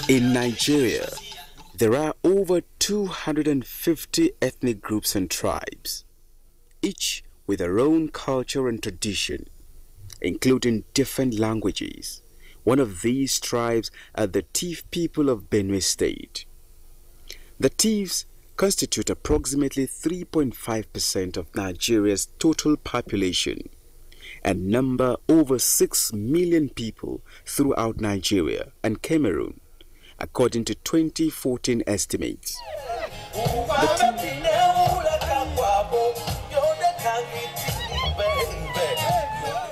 In Nigeria, there are over 250 ethnic groups and tribes, each with their own culture and tradition, including different languages. One of these tribes are the Tiv people of Benue State. The Tivs constitute approximately 3.5% of Nigeria's total population and number over 6 million people throughout Nigeria and Cameroon, according to 2014 estimates.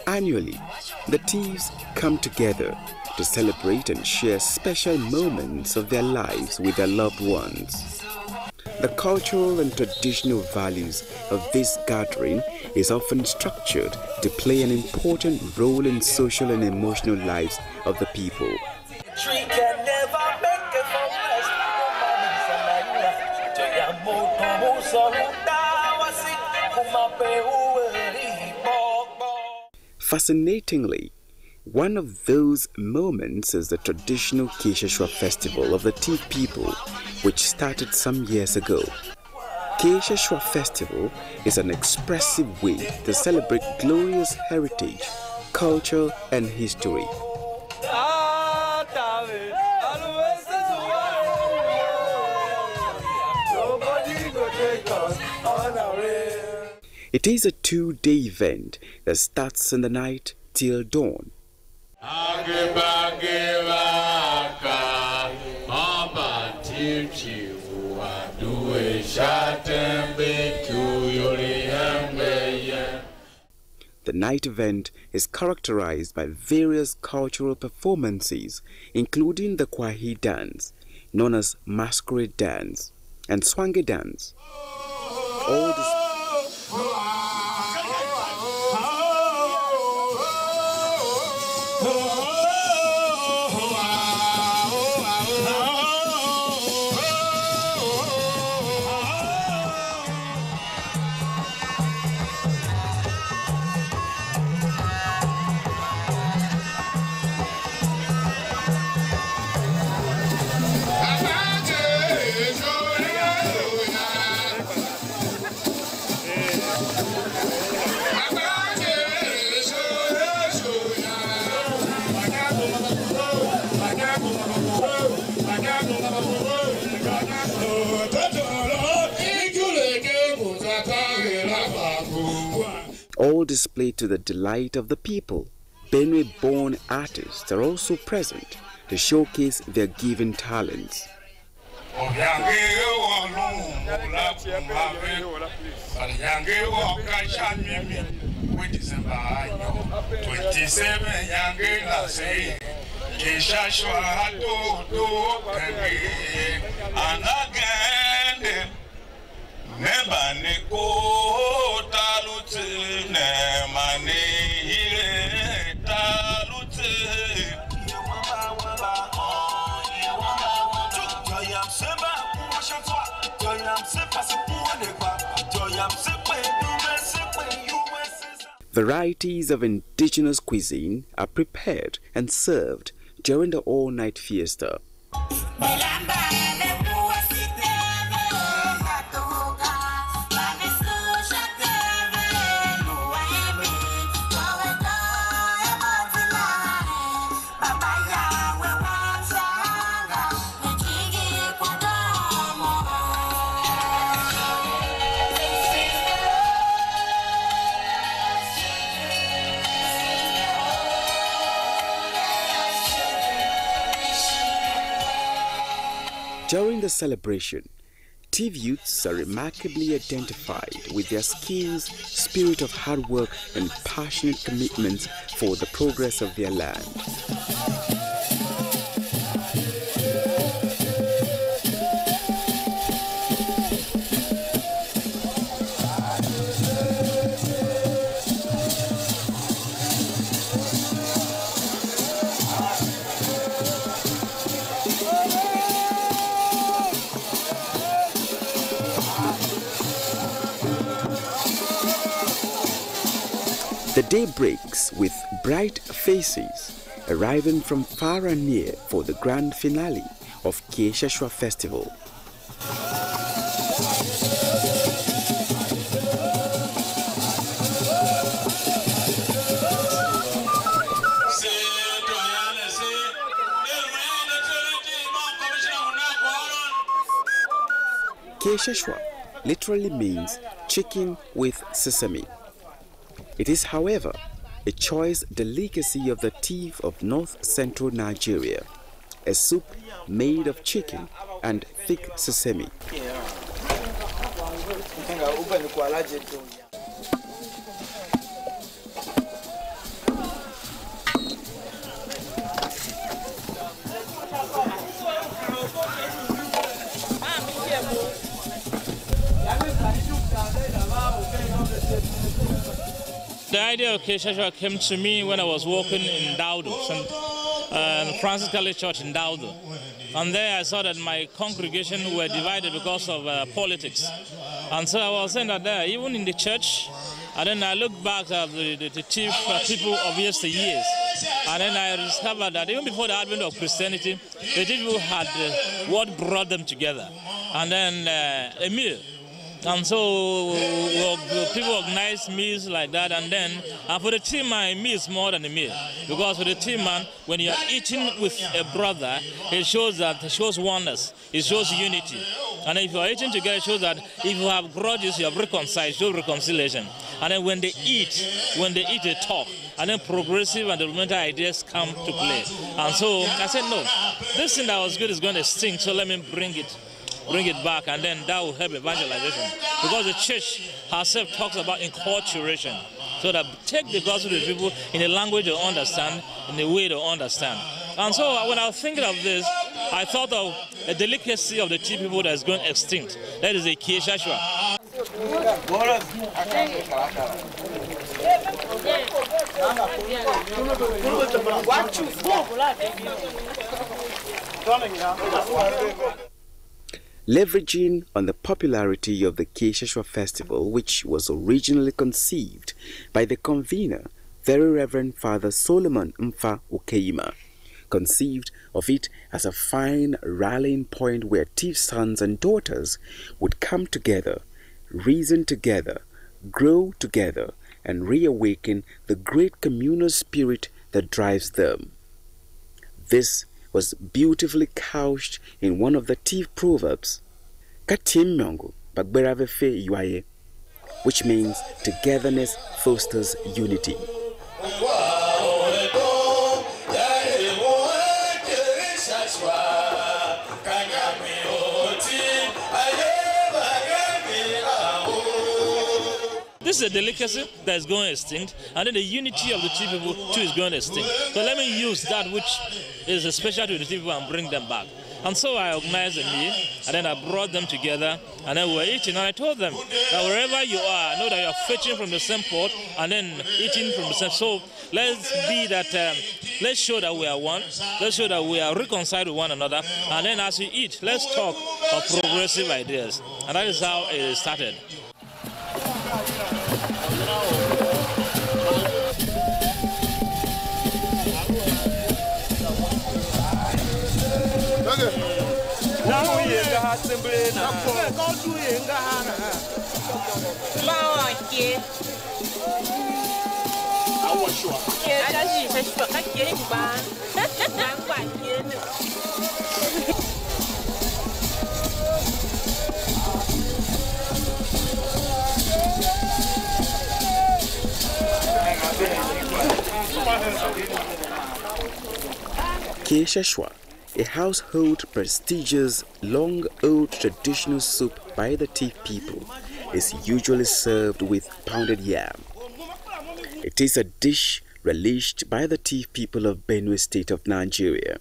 Annually, the Tivs come together to celebrate and share special moments of their lives with their loved ones. The cultural and traditional values of this gathering is often structured to play an important role in social and emotional lives of the people. Fascinatingly, one of those moments is the traditional Kyegh festival of the Tiv people, which started some years ago. Kyegh festival is an expressive way to celebrate glorious heritage, culture, and history. It is a two-day event that starts in the night till dawn. The night event is characterized by various cultural performances, including the Kyegh dance, known as masquerade dance, and Swange dance. All displayed to the delight of the people. Benue-born artists are also present to showcase their given talents. Varieties of indigenous cuisine are prepared and served during the all-night fiesta. During the celebration, Tiv youths are remarkably identified with their skills, spirit of hard work, and passionate commitments for the progress of their land. The day breaks with bright faces, arriving from far and near for the grand finale of Kyegh Festival. Kyegh literally means chicken with sesame. It is, however, a choice delicacy of the Tiv of north-central Nigeria, a soup made of chicken and thick sesame. The idea of Kyegh came to me when I was working in Daudu, Francis College Church in Daudu. And there I saw that my congregation were divided because of politics. And so I was saying that there, even in the church, and then I looked back at the chief people of yesteryears. And then I discovered that even before the advent of Christianity, the people had what brought them together. And then a meal. And so people organize meals like that, and then for the team man, a meal is more than a meal. Because for the team man, when you're eating with a brother, it shows oneness, it shows unity. And if you're eating together, it shows that if you have grudges, you have reconciled, it shows reconciliation. And then when they eat, they talk. And then progressive and developmental ideas come to play. And so I said, no, this thing that was good is going to stink, so let me bring it back, and then that will help evangelization. Because the church herself talks about enculturation, so that take the gospel to the people in a language they understand, in a way they understand. And so when I was thinking of this, I thought of a delicacy of the tea people that is going extinct. That is a Kyegh Shwa. Leveraging on the popularity of the Kyegh Festival, which was originally conceived by the convener, Very Reverend Father Solomon Mfa Okeima, conceived of it as a fine rallying point where Tiv sons and daughters would come together, reason together, grow together, and reawaken the great communal spirit that drives them. This was beautifully couched in one of the Tiv proverbs, Katim Myongo Bagberave Fe Yuaye, which means togetherness fosters unity. This is a delicacy that is going extinct, and then the unity of the Tiv people too is going extinct. So let me use that which is special to the Tiv people and bring them back. And so I organized a meal, and then I brought them together, and then we were eating. And I told them that wherever you are, know that you are fetching from the same pot and then eating from the same. So let's show that we are one. Let's show that we are reconciled with one another. And then as we eat, let's talk of progressive ideas. And that is how it started. Kyegh Shwa, a household prestigious, long-old traditional soup by the Tiv people, is usually served with pounded yam. It is a dish relished by the Tiv people of Benue State of Nigeria.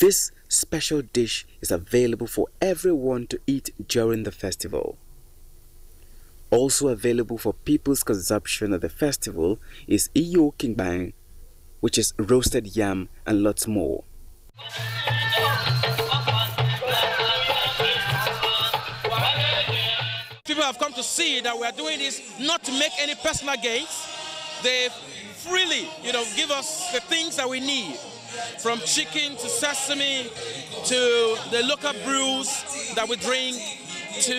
This special dish is available for everyone to eat during the festival. Also available for people's consumption at the festival is Iyo Kingbang, which is roasted yam, and lots more. People have come to see that we are doing this not to make any personal gains. The freely, give us the things that we need, from chicken to sesame to the local brews that we drink to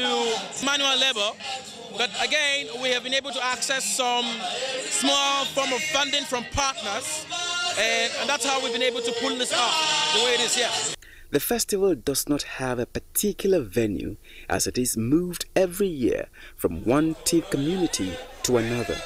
manual labor. But again, we have been able to access some small form of funding from partners, and that's how we've been able to pull this off the way it is here. The festival does not have a particular venue, as it is moved every year from one Tiv community to another.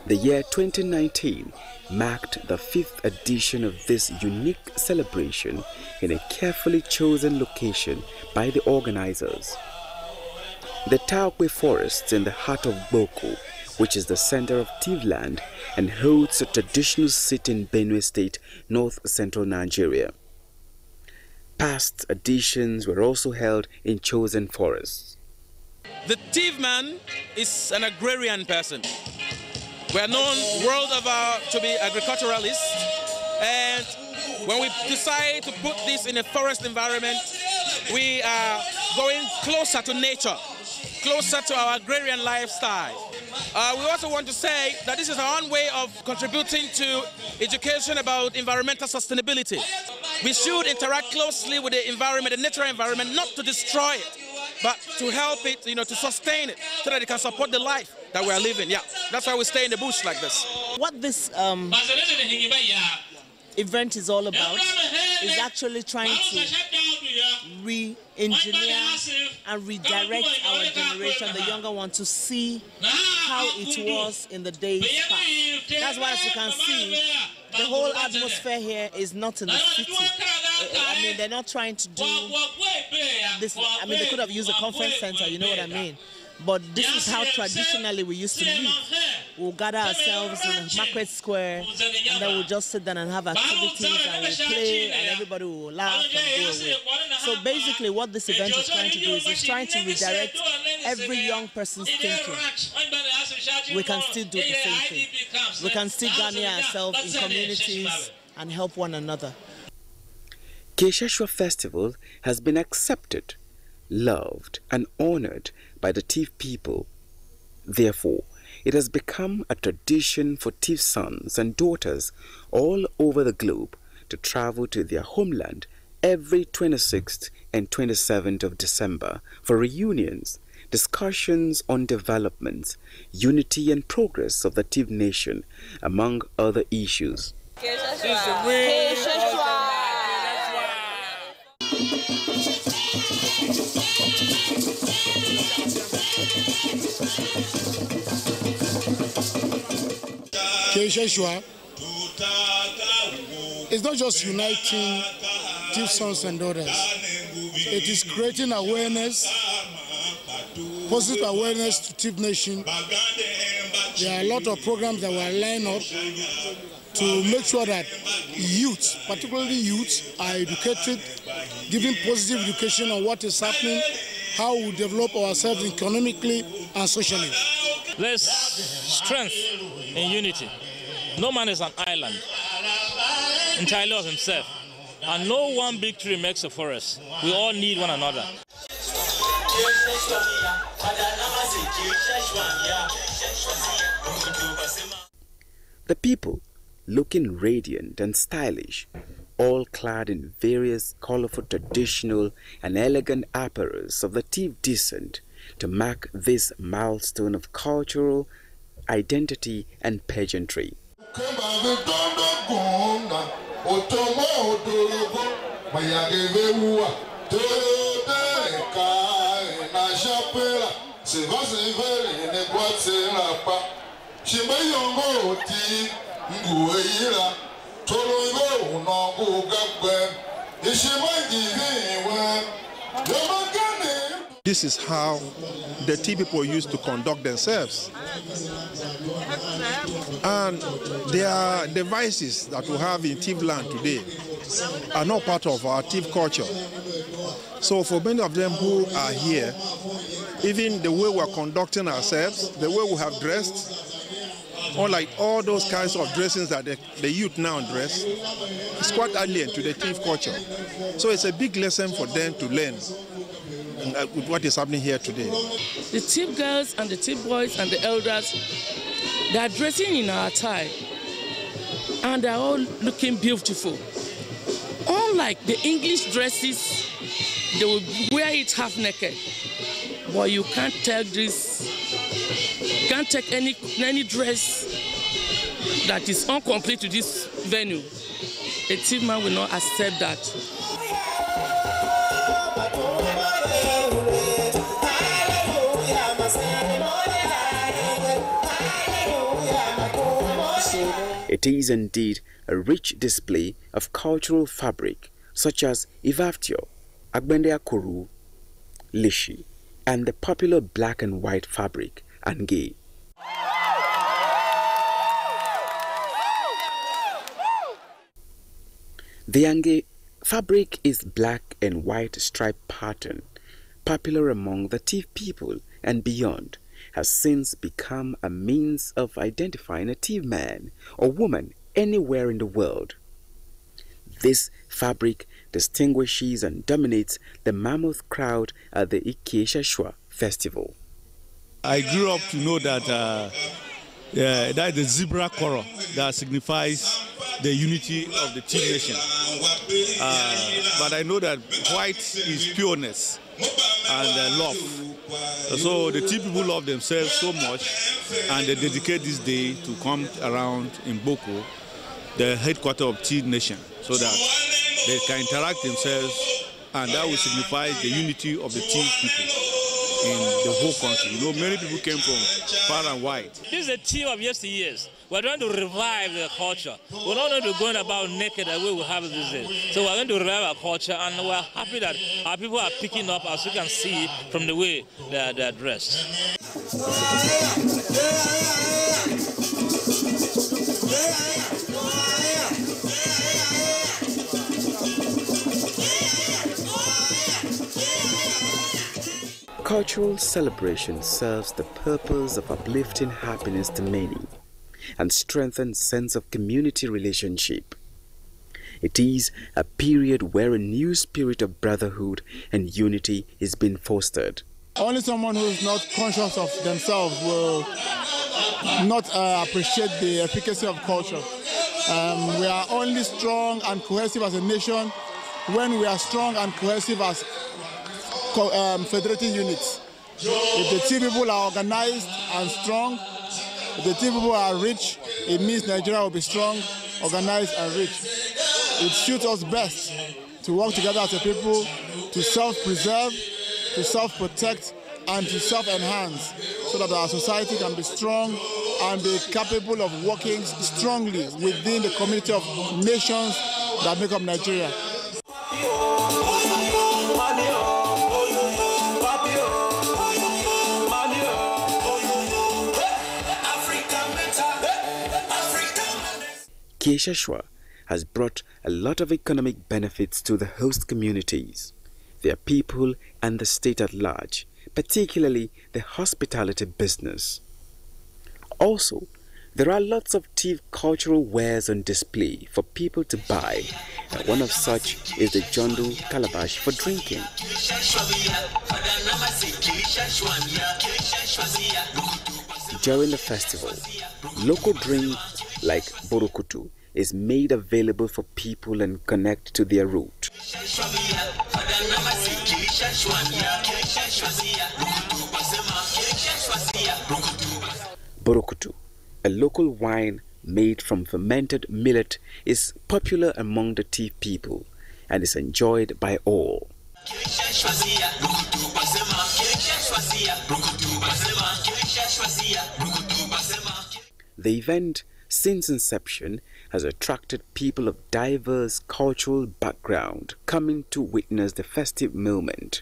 The year 2019 marked the 5th edition of this unique celebration in a carefully chosen location by the organizers. The Kyegh forests in the heart of Boko, which is the center of Tiv land and holds a traditional seat in Benue State, north-central Nigeria. Past editions were also held in chosen forests. The Tiv man is an agrarian person. We are known world over to be agriculturalists, and when we decide to put this in a forest environment, we are going closer to nature, closer to our agrarian lifestyle. We also want to say that this is our own way of contributing to education about environmental sustainability. We should interact closely with the environment, the natural environment, not to destroy it, but to help it, to sustain it, so that it can support the life that we are living. Yeah, that's why we stay in the bush like this. What this event is all about is actually trying to re-engineer and redirect our generation, the younger one, to see how it was in the days past. That's why, as you can see, the whole atmosphere here is not in the city. I mean, they're not trying to do this. I mean, they could have used a conference center, you know what I mean? But this is how traditionally we used to live. We'll gather ourselves in a market square, and then we'll just sit down and have activities, and we'll play, and everybody will laugh and go away. So basically what this event is trying to do is it's trying to redirect every young person's thinking. We can still do the same thing. We can still gather ourselves in communities and help one another. Kyegh Shwa Festival has been accepted, loved and honored by the Tiv people. Therefore, it has become a tradition for Tiv sons and daughters all over the globe to travel to their homeland every 26th and 27th of December for reunions, discussions on development, unity and progress of the Tiv nation, among other issues. Kyegh Shwa is not just uniting Tiv sons and daughters. It is creating awareness, positive awareness to Tiv nation. There are a lot of programs that were lined up to make sure that youth, particularly youth, are educated, giving positive education on what is happening, how we develop ourselves economically and socially. There's strength in unity. No man is an island, entirely of himself. And no one big tree makes a forest. We all need one another. The people, looking radiant and stylish, all clad in various colorful traditional and elegant apparels of the Tiv descent, to mark this milestone of cultural identity and pageantry. This is how the Tiv people used to conduct themselves. And there are devices that we have in Tiv land today are not part of our Tiv culture. So for many of them who are here, even the way we're conducting ourselves, the way we have dressed, unlike all those kinds of dressings that the youth now dress, it's quite alien to the thief culture. So it's a big lesson for them to learn with what is happening here today. The thief girls and the thief boys and the elders, they are dressing in our attire and they're all looking beautiful. Unlike the English dresses, they will wear it half naked. But you can't tell this, can't take any dress that is incomplete to this venue. A thief man will not accept that. It is indeed a rich display of cultural fabric such as Ivaftio, Agbende Akuru, Lishi, and the popular black and white fabric, Kyegh. The Kyegh fabric is black and white striped pattern, popular among the Tiv people and beyond, has since become a means of identifying a Tiv man or woman anywhere in the world. This fabric distinguishes and dominates the mammoth crowd at the Shwa festival. I grew up to know that that is the zebra color that signifies the unity of the Tiv nation. But I know that white is pureness and love. So the Tiv people love themselves so much, and they dedicate this day to come around in Boko, the headquarters of Tiv nation, so that they can interact themselves, and that will signify the unity of the Tiv people in the whole country. You know, many people came from far and wide. This is a Tiv of yesteryears. We're trying to revive the culture. We're not going to go about naked the way we have it these days. So we're going to revive our culture, and we're happy that our people are picking up, as you can see from the way they're dressed. Cultural celebration serves the purpose of uplifting happiness to many and strengthen sense of community relationship. It is a period where a new spirit of brotherhood and unity is being fostered. Only someone who is not conscious of themselves will not appreciate the efficacy of culture. We are only strong and cohesive as a nation when we are strong and cohesive as federating units. If the Tiv people are organized and strong, if the Tiv people are rich, it means Nigeria will be strong, organized and rich. It suits us best to work together as a people to self-preserve, to self-protect, and to self-enhance so that our society can be strong and be capable of working strongly within the community of nations that make up Nigeria. Kyegh Shwa has brought a lot of economic benefits to the host communities, their people and the state at large, particularly the hospitality business. Also, there are lots of Tiv cultural wares on display for people to buy, and one of such is the Jondo calabash for drinking. During the festival, local drink like Borokutu is made available for people and connect to their root. Borokutu, a local wine made from fermented millet, is popular among the Tiv people and is enjoyed by all. The event, since inception, has attracted people of diverse cultural background coming to witness the festive moment.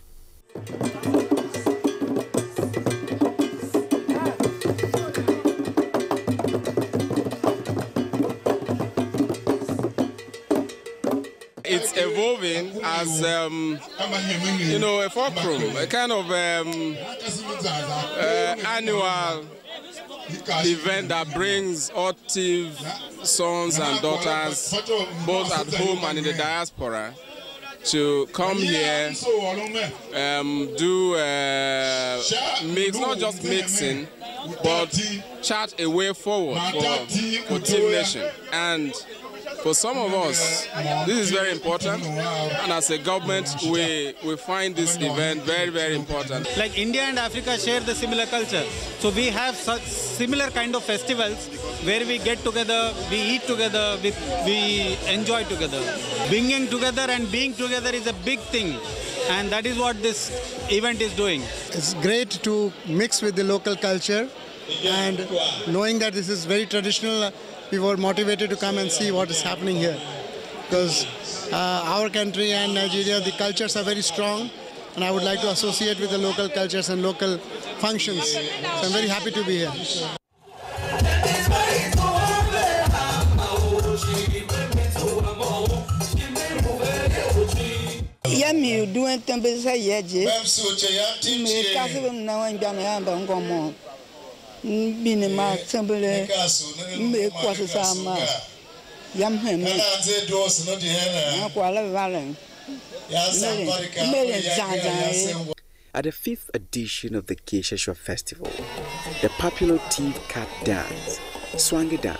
It's evolving as, you know, a fulcrum, a kind of annual event that brings all Tiv sons and daughters, both at home and in the diaspora, to come here, do mix, not just mixing, but chart a way forward for Tiv Nation. And for some of us, this is very important, and as a government, we find this event very, very important. Like India and Africa share the similar culture, so we have such similar kind of festivals where we get together, we eat together, we enjoy together. Bringing together and being together is a big thing, and that is what this event is doing. It's great to mix with the local culture, and knowing that this is very traditional, we were motivated to come and see what is happening here, because our country and Nigeria, the cultures are very strong, and I would like to associate with the local cultures and local functions. So I'm very happy to be here. At the 5th edition of the Kyegh Festival, the popular Tiv Cat dance, Swangy dance,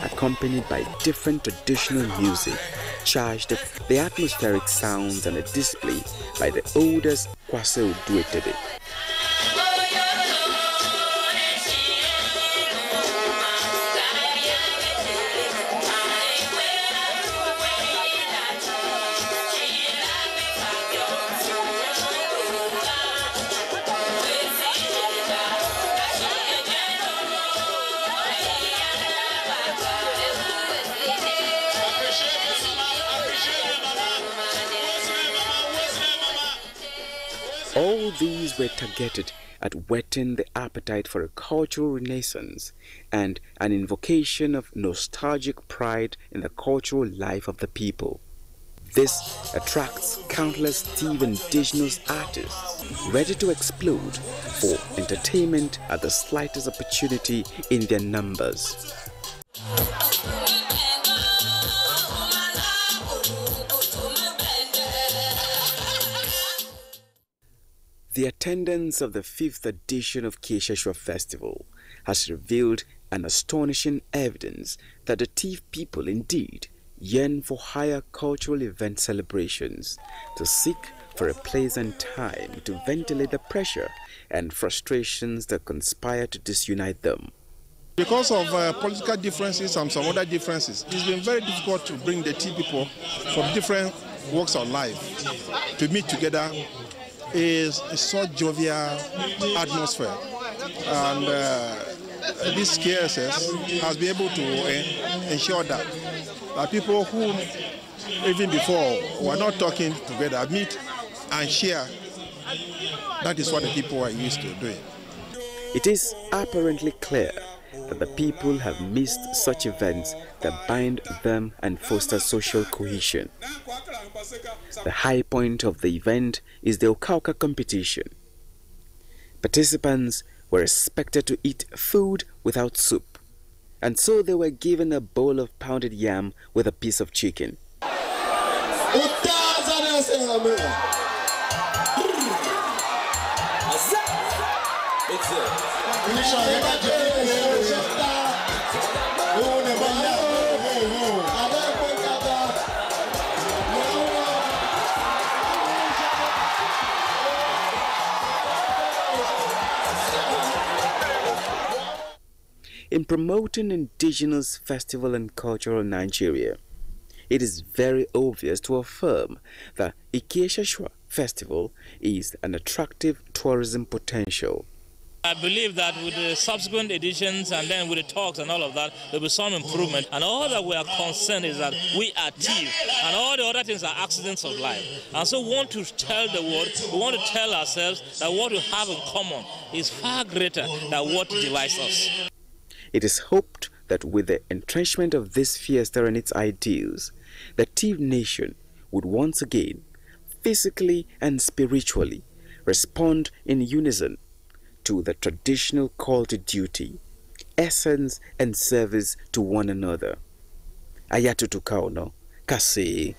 accompanied by different traditional music, charged the atmospheric sounds and a display by the oldest Kwase Oduetede. All these were targeted at whetting the appetite for a cultural renaissance and an invocation of nostalgic pride in the cultural life of the people. This attracts countless Tiv indigenous artists ready to explode for entertainment at the slightest opportunity in their numbers. The attendance of the 5th edition of Kyegh Festival has revealed an astonishing evidence that the Tiv people indeed yearn for higher cultural event celebrations, to seek for a pleasant time to ventilate the pressure and frustrations that conspire to disunite them. Because of political differences and some other differences, it's been very difficult to bring the Tiv people from different walks of life to meet together. Is a such jovial atmosphere, and this KSS has been able to ensure that people who even before were not talking together meet and share. That is what the people are used to doing. It is apparently clear that the people have missed such events that bind them and foster social cohesion. The high point of the event is the Okauka competition. Participants were expected to eat food without soup, and so they were given a bowl of pounded yam with a piece of chicken. In promoting indigenous festival and culture in Nigeria, it is very obvious to affirm that the Kyegh Festival is an attractive tourism potential. I believe that with the subsequent editions and then with the talks and all of that, there will be some improvement. And all that we are concerned is that we are Tiv, and all the other things are accidents of life. And so we want to tell the world, we want to tell ourselves that what we have in common is far greater than what divides us. It is hoped that with the entrenchment of this fiesta and its ideals, the Tiv nation would once again, physically and spiritually, respond in unison to the traditional call to duty, essence and service to one another. Ayatutu Kauno, Kyegh.